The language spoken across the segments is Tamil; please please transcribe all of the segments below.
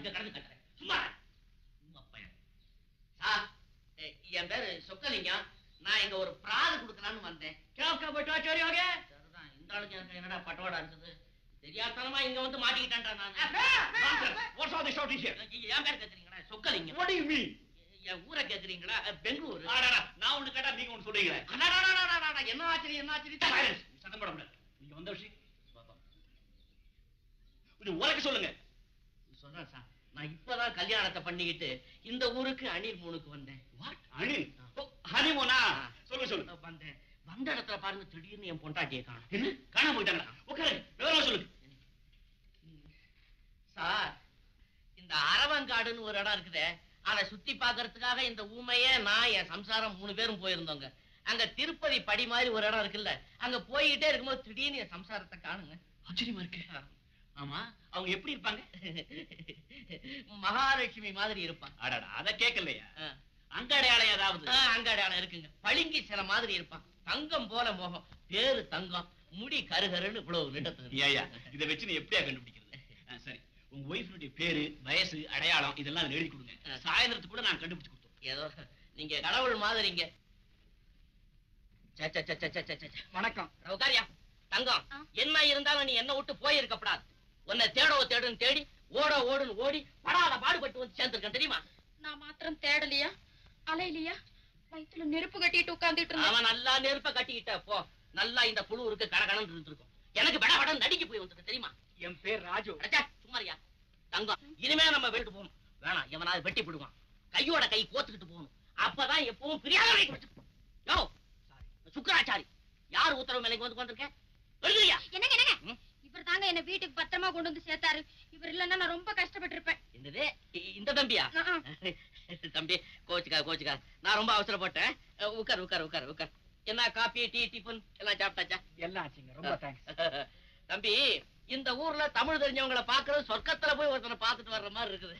இங்க கடந்து கட்டுறேன். சும்மா சார், என் பேரு சொக்கலிங்கம். நான் இங்க ஒரு பிராது கொடுக்கலான்னு வந்தேன். சரிதான், இந்த ஆளுக்கு எனக்கு என்னடா பட்டவாடா இருக்குது. தெரியாதனமா இங்க வந்து மாட்டிக்கிட்டேன்டா நான். என் பேர் கேக்குறீங்களா? சொக்கலிங்கம். என் ஊரை கேக்குறீங்களா? பெங்களூரு. நான் ஒண்ணு கேட்டா நீங்க ஒண்ணு சொல்றீங்க. என்ன ஆச்சரியம்? சத்தம் போட முடியாது. நீங்க வந்த விஷயம் கொஞ்சம் உரைக்க சொல்லுங்க. சொல்றேன் சார், நான் இப்பதான் கல்யாணத்தை பண்ணிக்கிட்டு இந்த ஊருக்கு அணில் மூணுக்கு வந்தேன். அணில் ஹனிமூனா? சொல்லுங்க சொல்லுங்க. வந்தேன். வந்த இடத்துல பாருங்க, திடீர்னு என் பொண்டாட்டியை காணும். என்ன காணாம போயிட்டாங்களா? உட்காரு, விவரமா சொல்லுங்க சார். இந்த அரவங்காடுன்னு ஒரு இடம் இருக்குதே, அதை சுத்தி பாக்குறதுக்காக இந்த ஊமைய நான் என் சம்சாரம் 3 பேரும் போயிருந்தோங்க. அங்க திருப்பதி படி மாதிரி ஒரு இடம் இருக்குல்ல, அங்க போய்கிட்டே இருக்கும்போது திடீர்னு என் சம்சாரத்தை காணுங்க. ஆச்சரியமா இருக்கு. ஆமா, அவங்க எப்படி இருப்பாங்க? மகாலட்சுமி மாதிரி இருப்பாங்க. அடடா, அத கேட்கலையா? அங்க அடையாளம் ஏதாவது? அங்க அடையாளம் இருக்குங்க. பளிங்கி சில மாதிரி இருப்பான். தங்கம் போல முகம், பேரு தங்கம், முடி கருகருன்னு இவ்வளவு நிட்டத்து. ஐயா, இதை வச்சு நீ எப்படியா கண்டுபிடிக்கிறது? சரி, உங்க ஒய்ஃபுடைய பேரு, வயசு, அடையாளம் இதெல்லாம் எழுதி கொடுங்க. சாயந்தரத்துக்கு கூட நான் கண்டுபிடிச்சு கொடுத்தோம். ஏதோ நீங்க கடவுள் மாதிரிங்க. வணக்கம். உட்காரியா தங்கம். என்ன இருந்தாலும் நீ என்ன விட்டு போயிருக்கப்படாது. உன்னை தேடுன்னு தேடி, ஓடுன்னு ஓடி படாத பாடுபட்டு வந்து சேர்ந்திருக்கேன் தெரியுமா? நான் மாத்திரம் தேடலையா, அலையிலையா, வயிற்றுல நெருப்பு கட்டிட்டு உட்கார்ந்துட்டு இருந்தேன். அவன் நல்லா நெருப்ப கட்டிக்கிட்ட போ. நல்லா இந்த புழு இருக்கு, கடகடன்னு இருந்திருக்கும். எனக்கு படம் நடிக்க போய் வந்திருக்கு தெரியுமா? என் பேர் ராஜு. சும்மாரியா தங்கம். இனிமே நம்ம வீட்டு போகணும். வேணாம், எவனாவது வெட்டி போடுவான். கையோட கை கோத்துக்கிட்டு போகணும். அப்பதான் எப்பவும் பிரியாத சுக்கராச்சாரி. யார் உத்தரவு மேலைக்கு வந்து வந்திருக்கேன்? என்னங்க என்னங்க, இவர் தாங்க என்ன வீட்டுக்கு பத்திரமா கொண்டு வந்து சேர்த்தாரு. இவர் இல்லன்னா நான் ரொம்ப கஷ்டப்பட்டு இருப்பேன். என்னது, இந்த தம்பியா? தம்பி கோச்சுக்கா, நான் ரொம்ப அவசரப்பட்டேன். உட்கார். என்ன காபி, டீ, டிஃபன் எல்லாம் சாப்பிட்டாச்சா? எல்லாம் ஆச்சுங்க, ரொம்ப தேங்க்ஸ். தம்பி, இந்த ஊர்ல தமிழ் தெரிஞ்சவங்களை பாக்குறது சொர்க்கத்துல போய் ஒருத்தனை பாத்துட்டு வர்ற மாதிரி இருக்குது.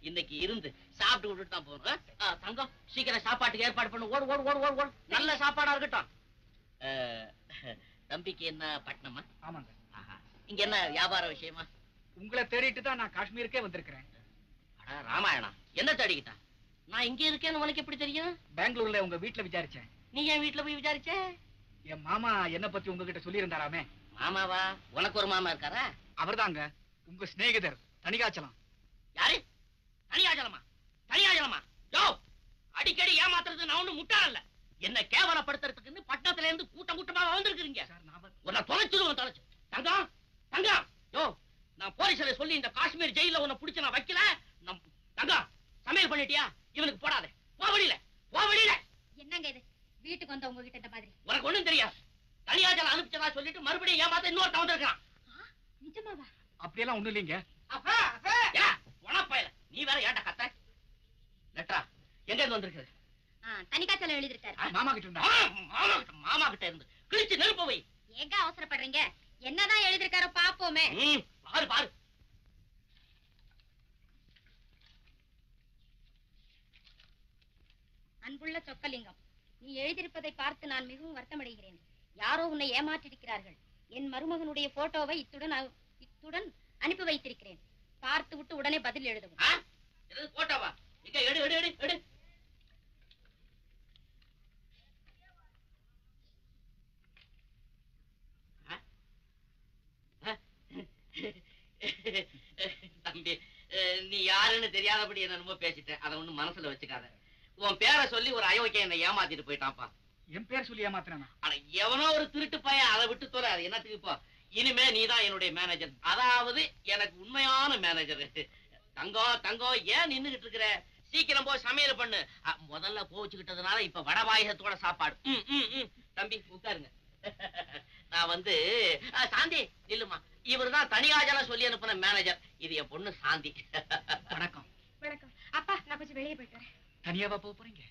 இன்னைக்கு இருந்து சாப்பிட்டு விட்டுட்டு தான் போறோம். தங்கம், சீக்கிரம் சாப்பாட்டுக்கு ஏற்பாடு பண்ணு. ஓடு. நல்ல சாப்பாடா இருக்கட்டும். தம்பிக்கு என்ன பட்டணமா? ஆமாங்க. இங்க என்ன வியாபார விஷயமா? உங்களை தேடிட்டு தான் நான் காஷ்மீருக்கே வந்திருக்கிறேன். ராமாயணம் என்ன தேடிக்கிட்டா? நான் இங்க இருக்கேன்னு உனக்கு எப்படி தெரியும்? பெங்களூர்ல உங்க வீட்டுல விசாரிச்சேன். நீ என் வீட்டுல போய் விசாரிச்ச? என் மாமா என்ன பத்தி உங்ககிட்ட சொல்லி இருந்தாராமே. மாமாவா? உனக்கு ஒரு மாமா இருக்காரா? அவர்தாங்க உங்க சிநேகிதர் தணிகாச்சலம். யாரு? தனியாச்சலமா? யோ, அடிக்கடி ஏமாத்துறது நான் ஒண்ணு முட்டாளல்ல. என்ன கேவலப்படுத்துறதுக்குன்னு பட்டணத்துல இருந்து கூட்டமா வந்திருக்கீங்க. உன்னை தொலைச்சிருவோம். தங்கம், யோ, நான் போலீஸ்ல சொல்லி இந்த காஷ்மீர் ஜெயில உன்னை பிடிச்சு நான் வைக்கல. தங்கம், சமையல் பண்ணிட்டியா? இவனுக்கு போடாத. போ வெளியில. என்னங்க இது, வீட்டுக்கு வந்த உங்ககிட்ட இந்த மாதிரி? உனக்கு ஒண்ணும் தெரியாது. தனியாச்சலம் அனுப்பிச்சதா சொல்லிட்டு மறுபடியும் ஏமாத்த இன்னொருத்த வந்திருக்கான். நிஜமாவா? அப்படியெல்லாம் ஒண்ணு இல்லைங்க. உனப்பயல, நீ வேற ஏன்டா கத்த? லெட்டரா எங்க இருந்து வந்திருக்கு? தணிகாச்சலம் எழுதிருக்காரு. மாமா கிட்ட இருந்து கிழிச்சு நெருப்ப வை. ஏங்க அவசரப்படுறீங்க? என்னதான் எழுதிருக்காரோ பாப்போமே. பாரு. அன்புள்ள சொக்கலிங்கம், நீ எழுதியிருப்பதை பார்த்து நான் மிகவும் வருத்தமடைகிறேன். யாரோ உன்னை ஏமாற்றிருக்கிறார்கள். என் மருமகனுடைய போட்டோவை இத்துடன் அனுப்பி வைத்திருக்கிறேன். பார்த்து விட்டு உடனே பதில் எழுதவும். போட்டோவா? எடு. தம்பி, நீ யாருன்னு தெரியாதபடி என்னமோ பேசிட்டேன். அதை ஒண்ணு மனசுல வச்சுக்காத. உன் பேரை சொல்லி ஒரு அயோக்கியம் என்னை ஏமாத்திட்டு போயிட்டான்ப்பா. என் பேர் சொல்லி ஏமாத்தினா? ஆனா எவனோ ஒரு திருட்டு பையன் அதை விட்டு தோற. அது என்னத்துக்கு இப்போ? இனிமே நீதான் என்னுடைய மேனேஜர், அதாவது எனக்கு உண்மையான மேனேஜர். தங்கம், ஏன் நின்னுகிட்டு இருக்கிற? சீக்கிரம் போய் சமையல் பண்ணு. முதல்ல கோச்சுக்கிட்டதுனால இப்ப வடபாயசத்தோட சாப்பாடு. தம்பி உட்காருங்க. நான் வந்து சாந்தி இல்லம்மா, இவருதான் தனியாச்சலம் சொல்லி அனுப்பின மேனேஜர். இது என் பொண்ணு சாந்தி. வணக்கம். அப்பா, நான் கொஞ்சம் வெளியே போயிட்டு வரேன். தனியாவா போக போறீங்க?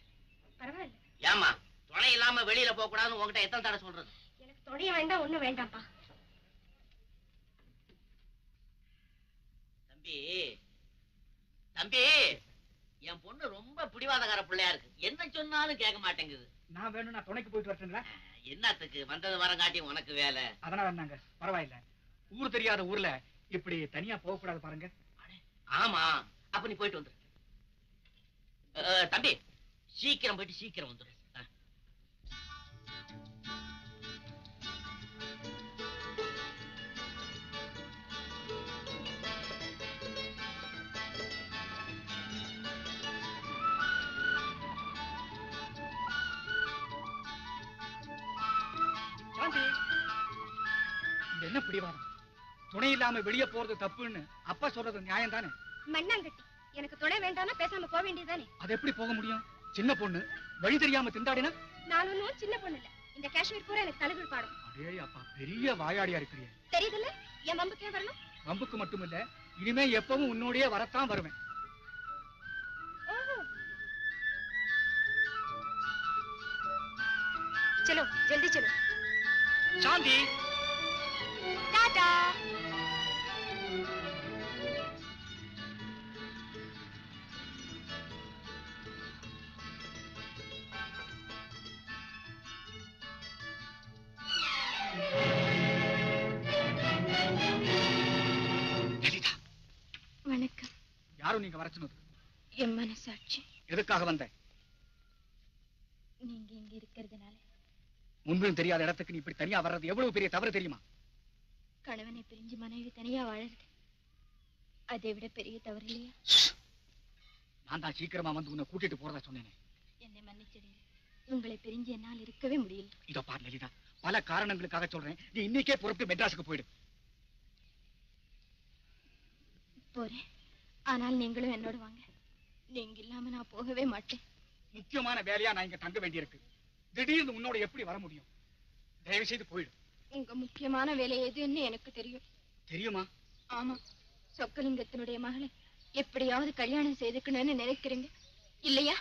பரவாயில்ல. ஏமா, துணை இல்லாம வெளியில போக கூடாதுன்னு உங்ககிட்ட எத்தனை தடவை சொல்றது? எனக்கு துணைய வேண்டாம், ஒண்ணும் வேண்டாம்ப்பா. தம்பி, என் பொண்ணு ரொம்ப பிடிவாதக்கார பிள்ளையா இருக்கு. என்ன சொன்னாலும் கேட்க மாட்டேங்குது. நான் வேணும்னா துணைக்கு போயிட்டு வரட்டுங்களா? என்னத்துக்கு? வந்தது வரங்காட்டி உனக்கு வேலை. அதனால என்னங்க, பரவாயில்ல. ஊர் தெரியாத ஊர்ல இப்படி தனியா போக கூடாது பாருங்க. ஆமா, அப்ப நீ போயிட்டு வந்துரு. தம்பி, சீக்கிரம் போயிட்டு சீக்கிரம் வந்துரு. சாந்தி, இது என்ன பிடிவாதம்? துணை இல்லாம வெளியே போறது தப்புன்னு அப்பா சொல்றது நியாயம் தானே? மண்ணாங்கட்டி, எனக்கு துணை வேண்டாம்னா பேசாம போக வேண்டியதுதானே? அது எப்படி போக முடியும்? சின்ன பொண்ணு வழி தெரியாம திண்டாடினா? நான் ஒன்னும் சின்ன பொண்ணு இல்ல. இந்த காஷ்மீர் பூரா எனக்கு தலைகள் பாடும். அடே அப்பா, பெரிய வாயாடியா இருக்கிறீங்க. தெரியுதுல்ல, என் வம்புக்கே வரணும். வம்புக்கு மட்டும் இல்ல, இனிமே எப்பவும் உன்னோடயே வரத்தான் வருவேன். चलो जल्दी चलो. சாந்தி, टाटा. லலிதா. வணக்கம். யாரும் நீங்க வர சொன்னது? என் மனசாட்சி. எதுக்காக வந்த? நீங்க இங்க இருக்கிறதுனால. முன்பும் தெரியாத இடத்துக்கு நீ இப்படி தனியா வர்றது எவ்வளவு பெரிய தவறு தெரியுமா? கணவனை பிரிஞ்சு மனைவி தனியா வாழறது அதை விட பெரிய தவறு இல்லையா? நான் தான் சீக்கிரமா வந்து உன்னை கூட்டிட்டு போறதா சொன்னேனே. என்னை மன்னிச்சிடுங்க. உங்களை பிரிஞ்சு என்னால் இருக்கவே முடியல. இதோ பார் லலிதா, பல காரணங்களுக்காக சொல்றேன். நீ இன்னைக்கே புறப்பட்டு மெட்ராஸுக்கு போயிடு. போறேன். ஆனால் நீங்களும் என்னோட வாங்க. நீங்க இல்லாம நான் போகவே மாட்டேன். முக்கியமான வேலையா நான் இங்க தங்க வேண்டியிருக்கு. திடீர்னு உன்னோட எப்படி வர முடியும்? தயவு செய்து போயிடு. உங்க முக்கியமான வேலை எதுன்னு எனக்கு தெரியும். தெரியுமா? ஆமா, சொக்கலிங்கத்தினுடைய மகளை எப்படியாவது கல்யாணம் செய்துக்கணும்னு நினைக்கிறீங்க இல்லையா?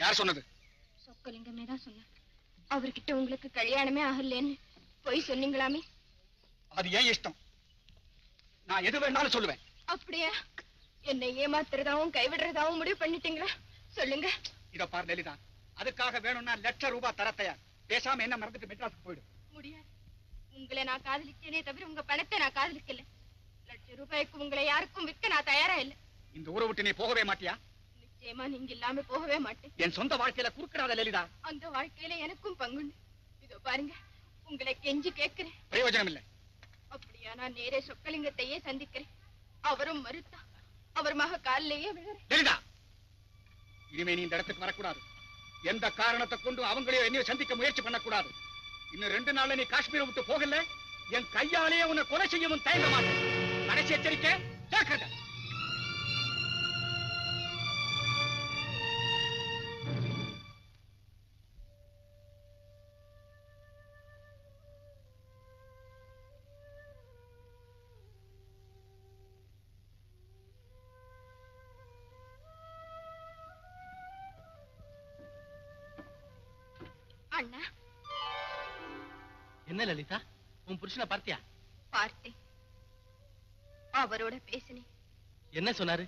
யார் சொன்னது? சொக்கலிங்கமே தான் சொன்னார். அவர்கிட்ட உங்களுக்கு கல்யாணமே ஆகலன்னு போய் சொன்னீங்களாமே. அது ஏன் இஷ்டம், நான் எது வேணாலும் சொல்லுவேன். அப்படியா? என்னை ஏமாத்துறதாவும் கைவிடுறதாவும் முடிவு பண்ணிட்டீங்களா? சொல்லுங்க. இத பார் லலிதா, அதுக்காக வேணும்னா ₹1,00,000 தர தயார். பேசாம என்ன மறந்துட்டு மெட்ராஸுக்கு போயிடு. முடியாது. உங்களை நான் காதலிச்சேனே தவிர உங்க பணத்தை நான் காதலிக்கல. ₹1,00,000 உங்களை யாருக்கும் விற்க நான் தயாரா இல்ல. இந்த ஊரை விட்டு நீ போகவே மாட்டியா? நிச்சயமா நீங்க இல்லாம போகவே மாட்டேன். என் சொந்த வாழ்க்கையில குறுக்கிடாத லலிதா. அந்த வாழ்க்கையில எனக்கும் பங்குண்டு. இதோ பாருங்க, உங்களை கெஞ்சி கேட்கிறேன். பிரயோஜனம் இல்லை. அப்படியா? நான் நேரே சொக்கலிங்கத்தையே சந்திக்கிறேன். அவரும் மறுத்தா அவர் மக காலிலேயே விழுறேன். லலிதா, இனிமே நீ இந்த இடத்துக்கு வரக்கூடாது. எந்த காரணத்தை கொண்டு அவங்களையும் என்னையும் சந்திக்க முயற்சி பண்ணக்கூடாது. இன்னும் 2 நாள்ல நீ காஷ்மீரை விட்டு போகல, என் கையாலேயே உன்னை கொலை செய்யவும் தயங்க மாட்டேன். கடைசி எச்சரிக்கை, ஜாக்கிரதை. அண்ணா. என்ன லலிதா, உன் புருஷனை பார்த்தியா? பார்த்தேன். அவரோட பேசினேன். என்ன சொன்னாரு?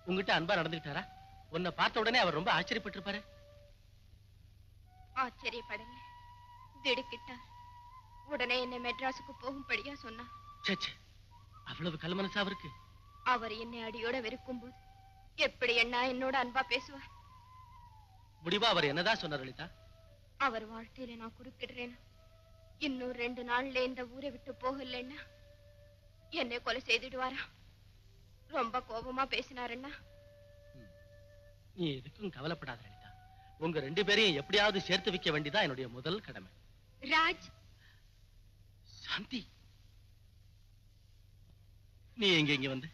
உங்ககிட்ட அன்பா நடந்துக்கிட்டாரா? உன்னை பார்த்த உடனே அவர் ரொம்ப ஆச்சரியப்பட்டிருப்பாரு. ஆச்சரியப்படல, திடுக்கிட்டார். உடனே என்னை மெட்ராஸுக்கு போகும்படியா சொன்னார். சே, அவ்வளவு கல்மனசா அவருக்கு? அவர் என்னை அடியோட வெறுக்கும் போது எப்படி அண்ணா என்னோட அன்பா பேசுவார்? முடிவா அவர் என்னதான் சொன்னார் லலிதா? அவர் வாழ்க்கையில நான் குறுக்கிடுறேன்னா, இன்னும் 2 நாள்ல இந்த ஊரை விட்டு போகலன்னா என்னை கொலை செய்துடுவாரா? ரொம்ப கோபமா பேசினாருன்னா. நீ எதுக்கும் கவலைப்படாத லலிதா. உங்க 2 பேரையும் எப்படியாவது சேர்த்து வைக்க வேண்டியதான் என்னுடைய முதல் கடமை. ராஜ். சாந்தி, நீ இங்க வந்து?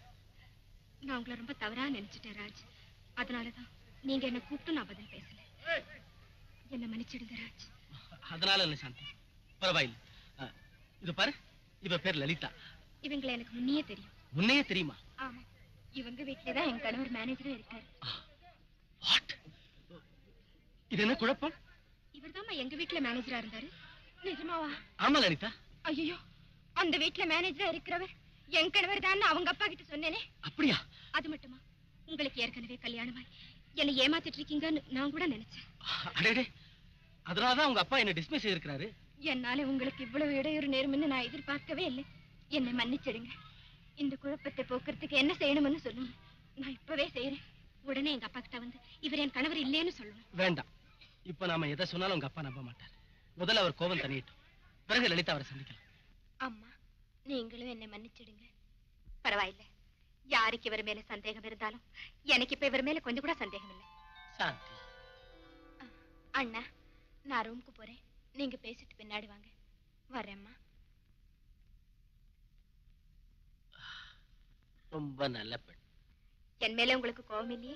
நான் உங்களை ரொம்ப தவறா நினைச்சிட்டேன் ராஜ். அதனாலதான் நீங்க என்ன கூப்பிட்டு நான் பதில் பேசல. என்ன மன்னிச்சிடுங்க ராஜ். அதனால என்ன சாந்தி, பரவாயில்லை. இது பாரு, இவ பேர் லலிதா. இவங்களை எனக்கு முன்னையே தெரியும். முன்னையே தெரியுமா? ஆமா, இவங்க வீட்டுலதான் என் கணவர் மேனேஜரா இருக்காரு. வாட்? இது என்ன குழப்பம்? இவர்தாம்மா எங்க வீட்டுல மேனேஜரா இருந்தாரு. நிஜமாவா? ஆமா லலிதா. ஐயோ, அந்த வீட்டுல மேனேஜரா இருக்கிறவர் என் கணவர் தான் அவங்க அப்பா கிட்ட சொன்னேனே. அப்படியா? அது மட்டுமா, உங்களுக்கு ஏற்கனவே கல்யாணமாய் என்னை ஏமாத்திட்டு இருக்கீங்கன்னு நான் கூட நினைச்சேன். அடே, அதனாலதான் உங்க அப்பா என்ன டிஸ்மிஸ் செய்திருக்கிறாரு. என்னால உங்களுக்கு இவ்வளவு இடையூறு நேரும்னு நான் எதிர்பார்க்கவே இல்லை. என்னை மன்னிச்சிடுங்க. இந்த குழப்பத்தை போக்குறதுக்கு என்ன செய்யணும்னு சொல்லுங்க. நான் இப்பவே செய்யறேன். உடனே எங்க அப்பா கிட்ட வந்து இவர் என் கணவர் இல்லைன்னு சொல்லணும். வேண்டாம். இப்ப நாம எதை சொன்னாலும் உங்க அப்பா நம்ப மாட்டார். முதல்ல அவர் கோபம் தணியட்டும், பிறகு லலிதா அவரை சந்திக்கலாம். அம்மா, நீங்களும் என்னை மன்னிச்சிடுங்க. பரவாயில்லை. யாருக்கு இவர் மேல சந்தேகம் இருந்தாலும் எனக்கு இப்ப இவர் மேல கொஞ்சம் கூட சந்தேகம் இல்லை. சாந்தி, அண்ணா, நான் ரூமுக்கு போறேன். நீங்க பேசிட்டு பின்னாடி வாங்க. வரேம்மா. ரொம்ப நல்ல பெண். என் மேல உங்களுக்கு கோபம் இல்லையே?